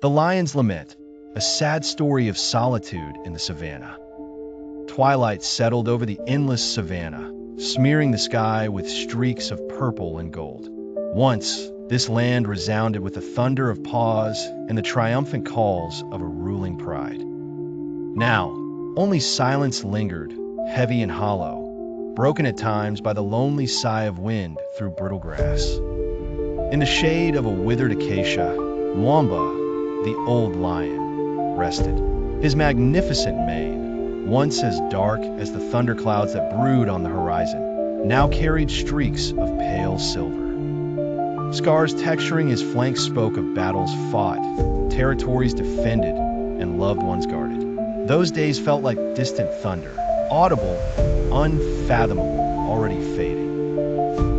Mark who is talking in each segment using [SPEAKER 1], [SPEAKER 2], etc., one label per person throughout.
[SPEAKER 1] The Lion's Lament, a sad story of solitude in the savannah. Twilight settled over the endless savannah, smearing the sky with streaks of purple and gold. Once, this land resounded with the thunder of paws and the triumphant calls of a ruling pride. Now, only silence lingered, heavy and hollow, broken at times by the lonely sigh of wind through brittle grass. In the shade of a withered acacia, Mwamba, the old lion, rested. His magnificent mane, once as dark as the thunderclouds that brood on the horizon, now carried streaks of pale silver. Scars texturing his flanks spoke of battles fought, territories defended, and loved ones guarded. Those days felt like distant thunder, audible, unfathomable, already fading.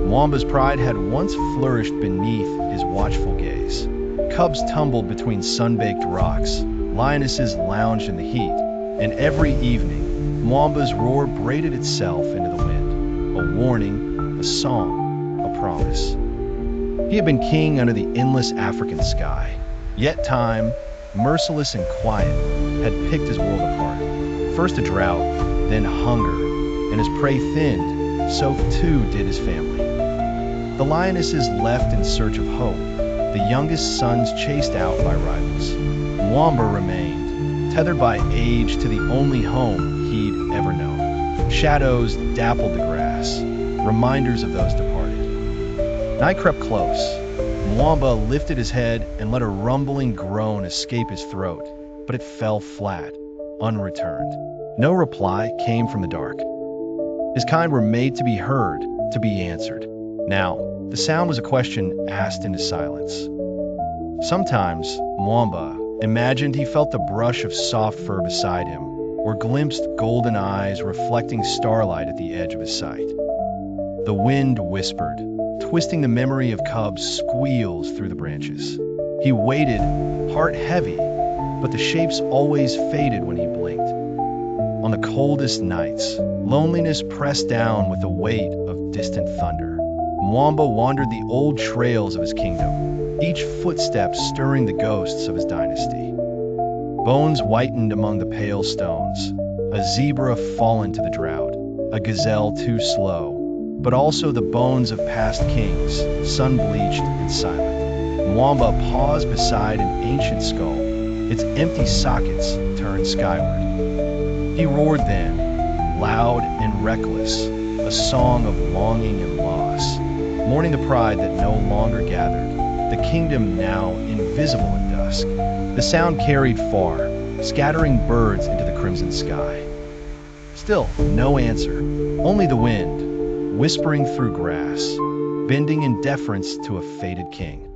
[SPEAKER 1] Mwamba's pride had once flourished beneath his watchful gaze. Cubs tumbled between sun-baked rocks, lionesses lounged in the heat, and every evening, Mwamba's roar braided itself into the wind, a warning, a song, a promise. He had been king under the endless African sky, yet time, merciless and quiet, had picked his world apart. First a drought, then hunger, and as prey thinned, so too did his family. The lionesses left in search of hope, the youngest sons chased out by rivals. Mwamba remained, tethered by age to the only home he'd ever known. Shadows dappled the grass, reminders of those departed. Night crept close. Mwamba lifted his head and let a rumbling groan escape his throat, but it fell flat, unreturned. No reply came from the dark. His kind were made to be heard, to be answered. Now, the sound was a question asked into silence. Sometimes, Mwamba imagined he felt the brush of soft fur beside him, or glimpsed golden eyes reflecting starlight at the edge of his sight. The wind whispered, twisting the memory of cubs' squeals through the branches. He waited, heart heavy, but the shapes always faded when he blinked. On the coldest nights, loneliness pressed down with the weight of distant thunder. Mwamba wandered the old trails of his kingdom, each footstep stirring the ghosts of his dynasty. Bones whitened among the pale stones, a zebra fallen to the drought, a gazelle too slow, but also the bones of past kings, sun-bleached and silent. Mwamba paused beside an ancient skull, its empty sockets turned skyward. He roared then, loud and reckless, a song of longing and loss, mourning the pride that no longer gathered, the kingdom now invisible in dusk. The sound carried far, scattering birds into the crimson sky. Still, no answer, only the wind, whispering through grass, bending in deference to a fated king.